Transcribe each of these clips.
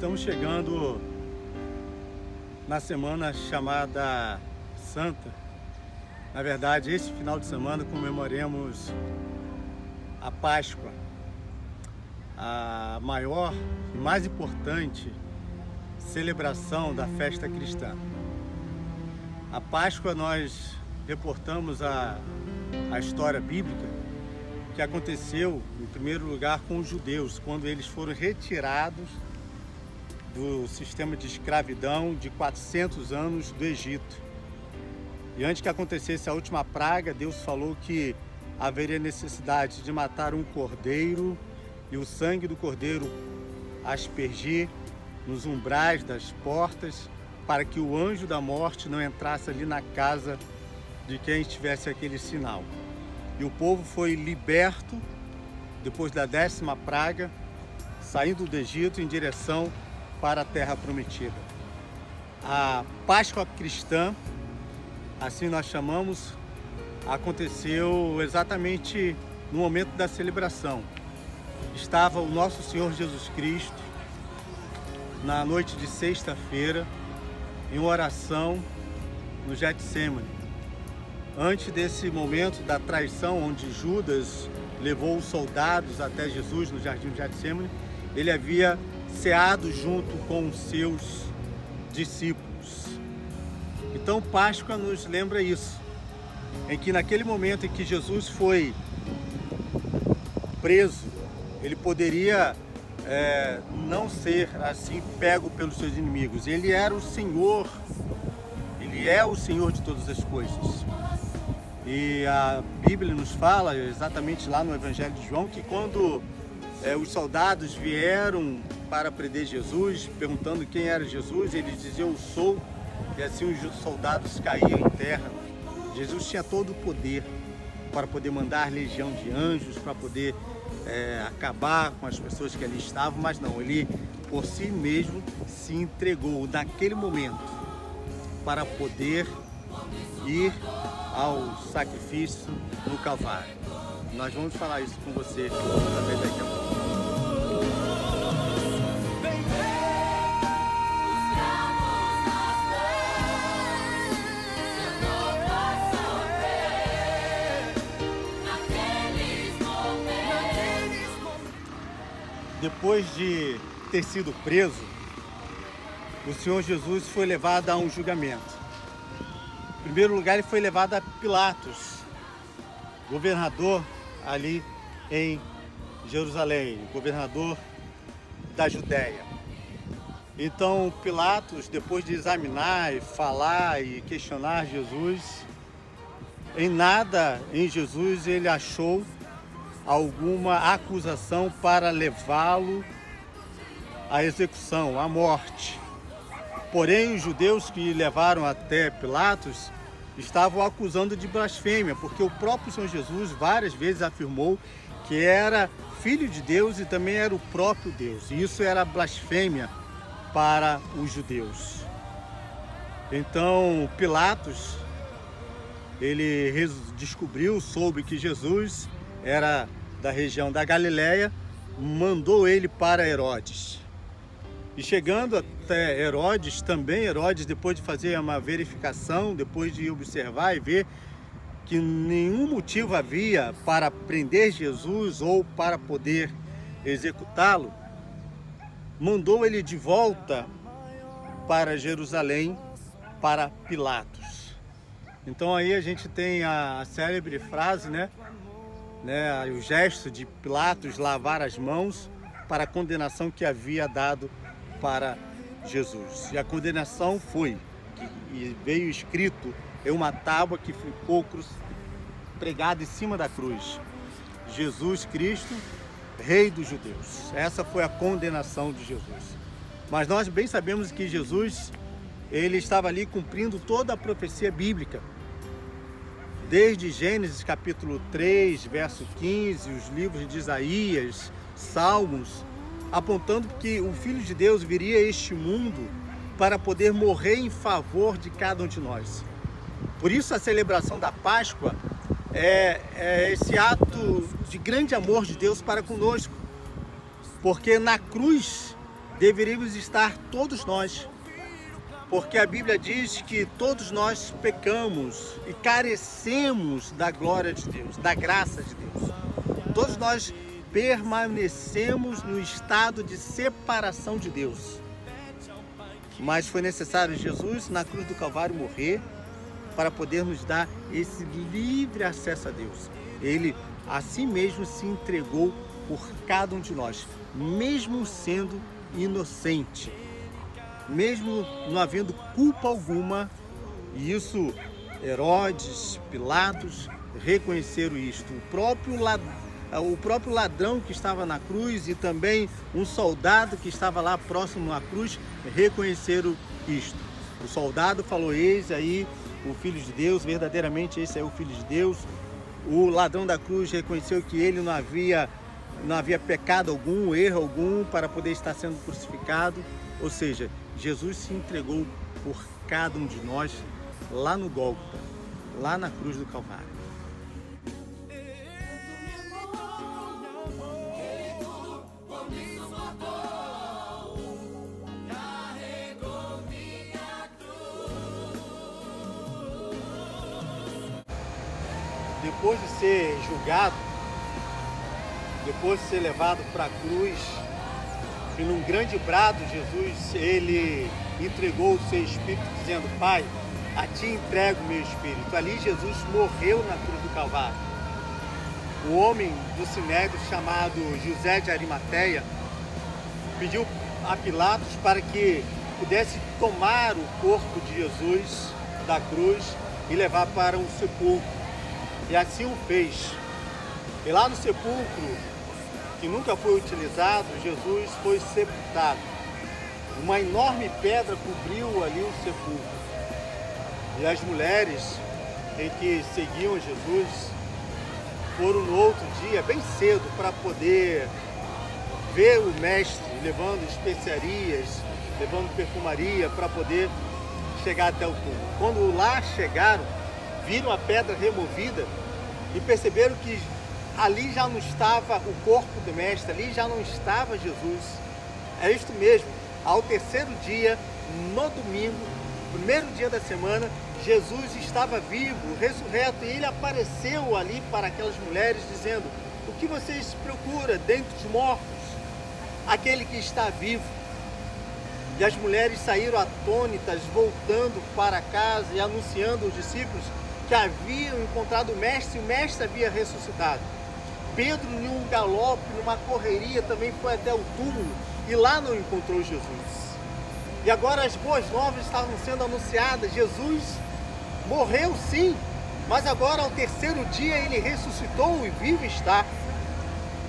Estamos chegando na semana chamada Santa. Na verdade, esse final de semana comemoremos a Páscoa, a maior e mais importante celebração da festa cristã. A Páscoa, nós reportamos a história bíblica que aconteceu, em primeiro lugar, com os judeus, quando eles foram retirados do sistema de escravidão de 400 anos do Egito. E antes que acontecesse a última praga, Deus falou que haveria necessidade de matar um cordeiro e o sangue do cordeiro aspergir nos umbrais das portas, para que o anjo da morte não entrasse ali na casa de quem tivesse aquele sinal. E o povo foi liberto depois da 10ª praga, saindo do Egito em direção para a terra prometida. A Páscoa cristã, assim nós chamamos, aconteceu exatamente no momento da celebração. Estava o nosso Senhor Jesus Cristo na noite de sexta-feira em oração no Getsêmani. Antes desse momento da traição, onde Judas levou os soldados até Jesus no jardim de Getsêmani, ele havia ceado junto com os seus discípulos. Então Páscoa nos lembra isso, em que naquele momento em que Jesus foi preso, ele poderia não ser assim pego pelos seus inimigos. Ele era o Senhor, ele é o Senhor de todas as coisas. E a Bíblia nos fala, exatamente lá no Evangelho de João, que quando os soldados vieram para prender Jesus, perguntando quem era Jesus, ele dizia: eu sou, e assim os soldados caíam em terra. Jesus tinha todo o poder para poder mandar legião de anjos, para poder acabar com as pessoas que ali estavam, mas não, ele por si mesmo se entregou naquele momento para poder ir ao sacrifício no Calvário. Nós vamos falar isso com você também daqui a pouco. Depois de ter sido preso, o Senhor Jesus foi levado a um julgamento. Em primeiro lugar, ele foi levado a Pilatos, governador ali em Jerusalém, governador da Judéia. Então Pilatos, depois de examinar e falar e questionar Jesus, em nada em Jesus ele achou alguma acusação para levá-lo à execução, à morte. Porém, os judeus que levaram até Pilatos estavam acusando de blasfêmia, porque o próprio Senhor Jesus várias vezes afirmou que era filho de Deus e também era o próprio Deus. E isso era blasfêmia para os judeus. Então, Pilatos, ele soube que Jesus era da região da Galileia, mandou ele para Herodes. E chegando até Herodes, depois de fazer uma verificação, depois de observar e ver que nenhum motivo havia para prender Jesus ou para poder executá-lo, mandou ele de volta para Jerusalém, para Pilatos. Então aí a gente tem a célebre frase, o gesto de Pilatos lavar as mãos para a condenação que havia dado para Jesus. E a condenação foi, e veio escrito em uma tábua que ficou pregada em cima da cruz: Jesus Cristo, Rei dos Judeus. Essa foi a condenação de Jesus. Mas nós bem sabemos que Jesus, ele estava ali cumprindo toda a profecia bíblica. Desde Gênesis capítulo 3, verso 15, os livros de Isaías, Salmos, apontando que o Filho de Deus viria a este mundo para poder morrer em favor de cada um de nós. Por isso a celebração da Páscoa é esse ato de grande amor de Deus para conosco. Porque na cruz deveríamos estar todos nós, porque a Bíblia diz que todos nós pecamos e carecemos da glória de Deus, da graça de Deus. Todos nós permanecemos no estado de separação de Deus. Mas foi necessário Jesus na cruz do Calvário morrer para poder nos dar esse livre acesso a Deus. Ele a si mesmo se entregou por cada um de nós, mesmo sendo inocente, mesmo não havendo culpa alguma. E isso, Herodes, Pilatos reconheceram isto. O próprio ladrão que estava na cruz e também um soldado que estava lá próximo à cruz reconheceram isto. O soldado falou: eis aí o Filho de Deus, verdadeiramente esse é o Filho de Deus. O ladrão da cruz reconheceu que ele não havia pecado algum, erro algum para poder estar sendo crucificado. Ou seja, Jesus se entregou por cada um de nós lá no Gólgota, lá na cruz do Calvário. Depois de ser julgado, depois de ser levado para a cruz, e num grande brado, Jesus, ele entregou o seu Espírito, dizendo: Pai, a ti entrego o meu Espírito. Ali Jesus morreu na cruz do Calvário. O homem do Sinédrio, chamado José de Arimateia, pediu a Pilatos para que pudesse tomar o corpo de Jesus da cruz e levar para um sepulcro. E assim o fez. E lá no sepulcro, que nunca foi utilizado, Jesus foi sepultado. Uma enorme pedra cobriu ali o sepulcro. E as mulheres em que seguiam Jesus foram no outro dia, bem cedo, para poder ver o mestre levando especiarias, levando perfumaria para poder chegar até o túmulo. Quando lá chegaram, viram a pedra removida e perceberam que ali já não estava o corpo do mestre, ali já não estava Jesus. É isto mesmo, ao terceiro dia, no domingo, primeiro dia da semana, Jesus estava vivo, ressurreto, e ele apareceu ali para aquelas mulheres dizendo: o que vocês procuram dentre os mortos? Aquele que está vivo. E as mulheres saíram atônitas, voltando para casa e anunciando aos discípulos que haviam encontrado o mestre, e o mestre havia ressuscitado. Pedro, em um galope, numa correria, também foi até o túmulo e lá não encontrou Jesus. E agora as boas novas estavam sendo anunciadas: Jesus morreu sim, mas agora ao terceiro dia ele ressuscitou e vivo está.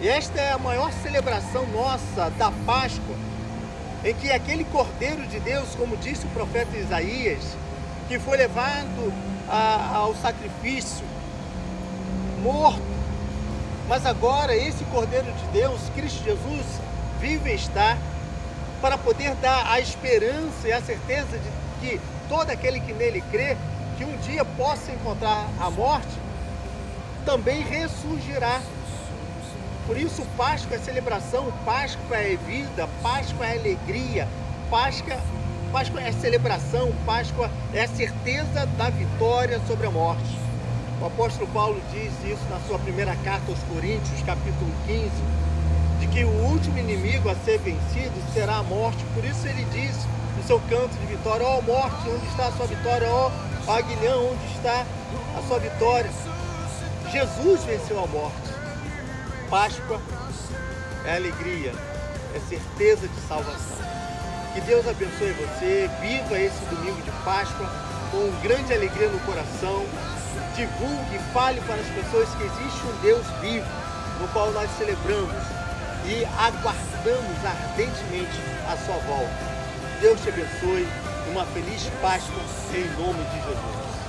E esta é a maior celebração nossa da Páscoa, em que aquele Cordeiro de Deus, como disse o profeta Isaías, que foi levado ao sacrifício, morto, mas agora esse Cordeiro de Deus, Cristo Jesus, vive está, para poder dar a esperança e a certeza de que todo aquele que nele crê, que um dia possa encontrar a morte, também ressurgirá. Por isso Páscoa é celebração, Páscoa é vida, Páscoa é alegria, Páscoa é celebração, Páscoa é a certeza da vitória sobre a morte. O apóstolo Paulo diz isso na sua primeira carta aos Coríntios, capítulo 15, de que o último inimigo a ser vencido será a morte. Por isso ele diz no seu canto de vitória: ó morte, onde está a sua vitória? Ó aguilhão, onde está a sua vitória? Jesus venceu a morte. Páscoa é alegria, é certeza de salvação. Que Deus abençoe você, viva esse domingo de Páscoa com grande alegria no coração. Divulgue e fale para as pessoas que existe um Deus vivo, no qual nós celebramos e aguardamos ardentemente a sua volta. Deus te abençoe e uma feliz Páscoa em nome de Jesus.